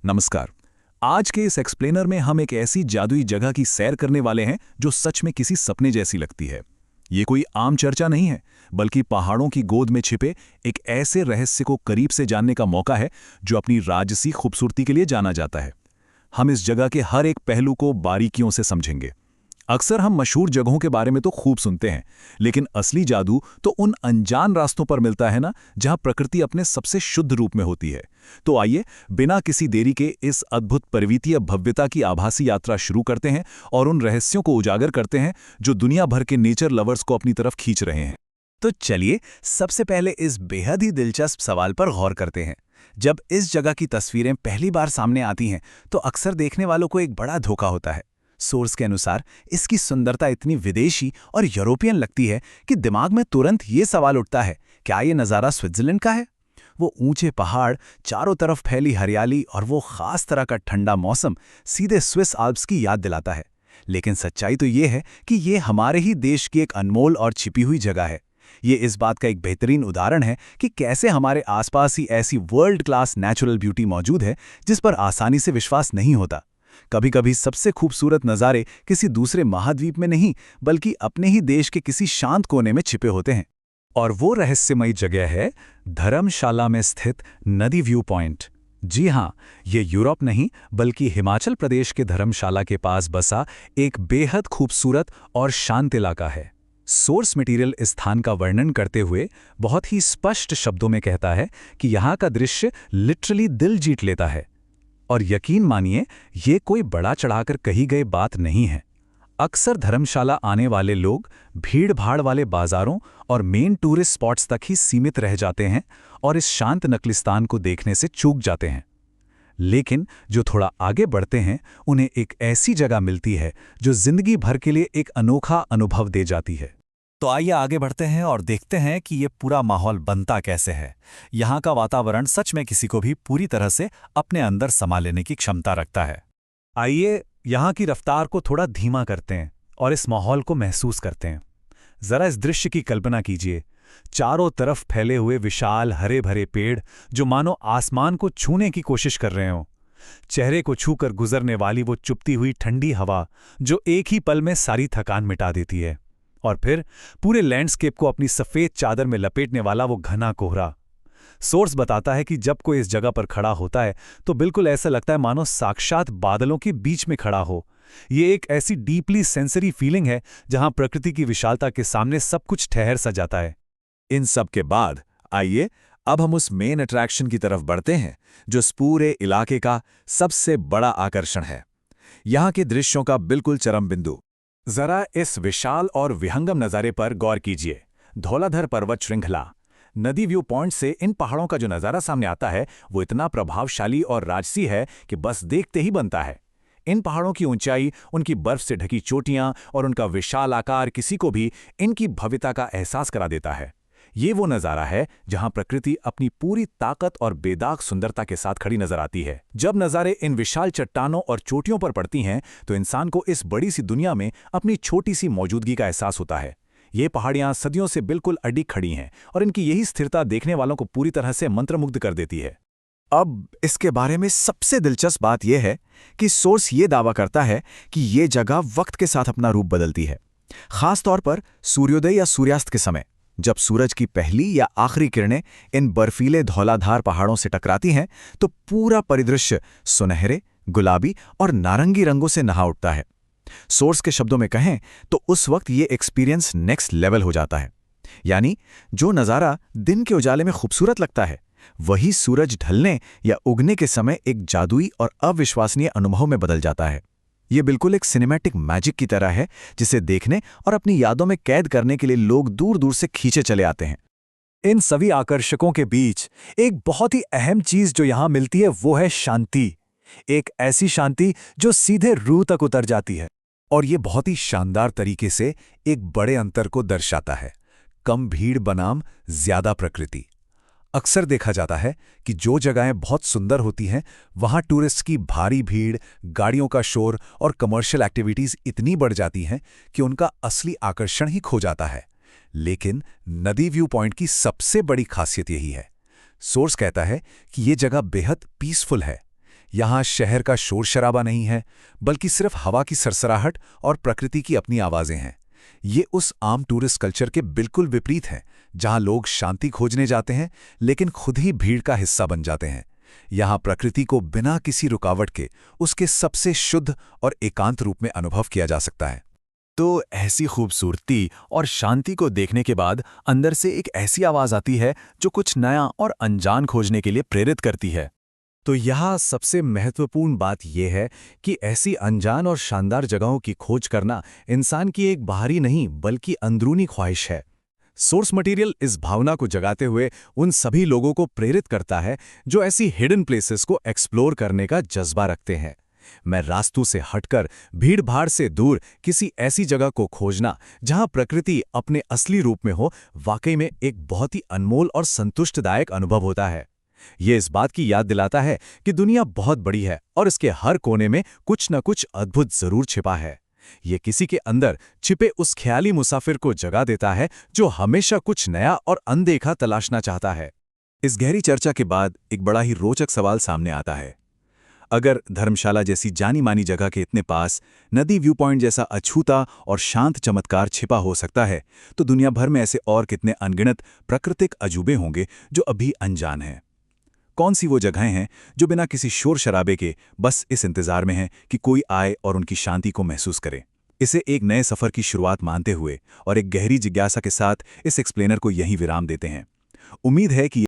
नमस्कार। आज के इस एक्सप्लेनर में हम एक ऐसी जादुई जगह की सैर करने वाले हैं जो सच में किसी सपने जैसी लगती है। ये कोई आम चर्चा नहीं है, बल्कि पहाड़ों की गोद में छिपे एक ऐसे रहस्य को करीब से जानने का मौका है जो अपनी राजसी खूबसूरती के लिए जाना जाता है। हम इस जगह के हर एक पहलू को बारीकियों से समझेंगे। अक्सर हम मशहूर जगहों के बारे में तो खूब सुनते हैं, लेकिन असली जादू तो उन अनजान रास्तों पर मिलता है ना, जहां प्रकृति अपने सबसे शुद्ध रूप में होती है। तो आइए बिना किसी देरी के इस अद्भुत पर्वतीय भव्यता की आभासी यात्रा शुरू करते हैं और उन रहस्यों को उजागर करते हैं जो दुनिया भर के नेचर लवर्स को अपनी तरफ खींच रहे हैं। तो चलिए सबसे पहले इस बेहद ही दिलचस्प सवाल पर गौर करते हैं। जब इस जगह की तस्वीरें पहली बार सामने आती हैं तो अक्सर देखने वालों को एक बड़ा धोखा होता है। सोर्स के अनुसार इसकी सुंदरता इतनी विदेशी और यूरोपियन लगती है कि दिमाग में तुरंत ये सवाल उठता है, क्या ये नज़ारा स्विट्जरलैंड का है? वो ऊंचे पहाड़, चारों तरफ फैली हरियाली और वो खास तरह का ठंडा मौसम सीधे स्विस आल्प्स की याद दिलाता है। लेकिन सच्चाई तो ये है कि ये हमारे ही देश की एक अनमोल और छिपी हुई जगह है। ये इस बात का एक बेहतरीन उदाहरण है कि कैसे हमारे आसपास ही ऐसी वर्ल्ड क्लास नेचुरल ब्यूटी मौजूद है जिस पर आसानी से विश्वास नहीं होता। कभी कभी सबसे खूबसूरत नज़ारे किसी दूसरे महाद्वीप में नहीं, बल्कि अपने ही देश के किसी शांत कोने में छिपे होते हैं। और वो रहस्यमयी जगह है धर्मशाला में स्थित नदी व्यू पॉइंट। जी हाँ, ये यूरोप नहीं बल्कि हिमाचल प्रदेश के धर्मशाला के पास बसा एक बेहद खूबसूरत और शांत इलाका है। सोर्स मटेरियल इस स्थान का वर्णन करते हुए बहुत ही स्पष्ट शब्दों में कहता है कि यहाँ का दृश्य लिटरली दिल जीत लेता है। और यकीन मानिए, ये कोई बड़ा चढ़ाकर कही गई बात नहीं है। अक्सर धर्मशाला आने वाले लोग भीड़-भाड़ वाले बाजारों और मेन टूरिस्ट स्पॉट्स तक ही सीमित रह जाते हैं और इस शांत नकलिस्तान को देखने से चूक जाते हैं। लेकिन जो थोड़ा आगे बढ़ते हैं, उन्हें एक ऐसी जगह मिलती है जो जिंदगी भर के लिए एक अनोखा अनुभव दे जाती है। तो आइए आगे बढ़ते हैं और देखते हैं कि ये पूरा माहौल बनता कैसे है। यहाँ का वातावरण सच में किसी को भी पूरी तरह से अपने अंदर समा लेने की क्षमता रखता है। आइए यहाँ की रफ्तार को थोड़ा धीमा करते हैं और इस माहौल को महसूस करते हैं। जरा इस दृश्य की कल्पना कीजिए। चारों तरफ फैले हुए विशाल हरे भरे पेड़ जो मानो आसमान को छूने की कोशिश कर रहे हों। चेहरे को छूकर गुजरने वाली वो चुपती हुई ठंडी हवा जो एक ही पल में सारी थकान मिटा देती है। और फिर पूरे लैंडस्केप को अपनी सफेद चादर में लपेटने वाला वो घना कोहरा। सोर्स बताता है कि जब कोई इस जगह पर खड़ा होता है तो बिल्कुल ऐसा लगता है मानो साक्षात बादलों के बीच में खड़ा हो। ये एक ऐसी डीपली सेंसरी फीलिंग है जहां प्रकृति की विशालता के सामने सब कुछ ठहर सा जाता है। इन सब के बाद आइए अब हम उस मेन अट्रैक्शन की तरफ बढ़ते हैं जो इस पूरे इलाके का सबसे बड़ा आकर्षण है। यहाँ के दृश्यों का बिल्कुल चरम बिंदु। जरा इस विशाल और विहंगम नज़ारे पर गौर कीजिए। धौलाधर पर्वत श्रृंखला। नदी व्यू पॉइंट से इन पहाड़ों का जो नज़ारा सामने आता है वो इतना प्रभावशाली और राजसी है कि बस देखते ही बनता है। इन पहाड़ों की ऊंचाई, उनकी बर्फ से ढकी चोटियां और उनका विशाल आकार किसी को भी इनकी भव्यता का एहसास करा देता है। ये वो नज़ारा है जहां प्रकृति अपनी पूरी ताकत और बेदाग सुंदरता के साथ खड़ी नजर आती है। जब नज़ारे इन विशाल चट्टानों और चोटियों पर पड़ती हैं तो इंसान को इस बड़ी सी दुनिया में अपनी छोटी सी मौजूदगी का एहसास होता है। ये पहाड़ियां सदियों से बिल्कुल अडिग खड़ी हैं और इनकी यही स्थिरता देखने वालों को पूरी तरह से मंत्रमुग्ध कर देती है। अब इसके बारे में सबसे दिलचस्प बात यह है कि सोर्स ये दावा करता है कि ये जगह वक्त के साथ अपना रूप बदलती है। खास तौर पर सूर्योदय या सूर्यास्त के समय, जब सूरज की पहली या आखिरी किरणें इन बर्फीले धौलाधार पहाड़ों से टकराती हैं तो पूरा परिदृश्य सुनहरे, गुलाबी और नारंगी रंगों से नहा उठता है। सोर्स के शब्दों में कहें तो उस वक्त ये एक्सपीरियंस नेक्स्ट लेवल हो जाता है। यानी जो नज़ारा दिन के उजाले में खूबसूरत लगता है, वही सूरज ढलने या उगने के समय एक जादुई और अविश्वसनीय अनुभव में बदल जाता है। ये बिल्कुल एक सिनेमैटिक मैजिक की तरह है जिसे देखने और अपनी यादों में कैद करने के लिए लोग दूर दूर से खींचे चले आते हैं। इन सभी आकर्षकों के बीच एक बहुत ही अहम चीज जो यहां मिलती है वो है शांति। एक ऐसी शांति जो सीधे रूह तक उतर जाती है। और ये बहुत ही शानदार तरीके से एक बड़े अंतर को दर्शाता है। कम भीड़ बनाम ज्यादा प्रकृति। अक्सर देखा जाता है कि जो जगहें बहुत सुंदर होती हैं वहां टूरिस्ट की भारी भीड़, गाड़ियों का शोर और कमर्शियल एक्टिविटीज इतनी बढ़ जाती हैं कि उनका असली आकर्षण ही खो जाता है। लेकिन नदी व्यू पॉइंट की सबसे बड़ी खासियत यही है। सोर्स कहता है कि ये जगह बेहद पीसफुल है। यहाँ शहर का शोर शराबा नहीं है, बल्कि सिर्फ हवा की सरसराहट और प्रकृति की अपनी आवाजें हैं। ये उस आम टूरिस्ट कल्चर के बिल्कुल विपरीत है, जहाँ लोग शांति खोजने जाते हैं लेकिन खुद ही भीड़ का हिस्सा बन जाते हैं। यहाँ प्रकृति को बिना किसी रुकावट के उसके सबसे शुद्ध और एकांत रूप में अनुभव किया जा सकता है। तो ऐसी खूबसूरती और शांति को देखने के बाद अंदर से एक ऐसी आवाज आती है जो कुछ नया और अनजान खोजने के लिए प्रेरित करती है। तो यहाँ सबसे महत्वपूर्ण बात यह है कि ऐसी अनजान और शानदार जगहों की खोज करना इंसान की एक बाहरी नहीं बल्कि अंदरूनी ख्वाहिश है। सोर्स मटेरियल इस भावना को जगाते हुए उन सभी लोगों को प्रेरित करता है जो ऐसी हिडन प्लेसेस को एक्सप्लोर करने का जज्बा रखते हैं। मैं रास्तों से हटकर भीड़-भाड़ से दूर किसी ऐसी जगह को खोजना जहां प्रकृति अपने असली रूप में हो, वाकई में एक बहुत ही अनमोल और संतुष्टदायक अनुभव होता है। ये इस बात की याद दिलाता है कि दुनिया बहुत बड़ी है और इसके हर कोने में कुछ न कुछ अद्भुत जरूर छिपा है। ये किसी के अंदर छिपे उस ख्याली मुसाफिर को जगा देता है जो हमेशा कुछ नया और अनदेखा तलाशना चाहता है। इस गहरी चर्चा के बाद एक बड़ा ही रोचक सवाल सामने आता है। अगर धर्मशाला जैसी जानी मानी जगह के इतने पास नदी व्यू पॉइंट जैसा अछूता और शांत चमत्कार छिपा हो सकता है, तो दुनिया भर में ऐसे और कितने अनगिनत प्राकृतिक अजूबे होंगे जो अभी अनजान हैं। कौन सी वो जगहें हैं जो बिना किसी शोर शराबे के बस इस इंतजार में हैं कि कोई आए और उनकी शांति को महसूस करे। इसे एक नए सफर की शुरुआत मानते हुए और एक गहरी जिज्ञासा के साथ इस एक्सप्लेनर को यहीं विराम देते हैं। उम्मीद है कि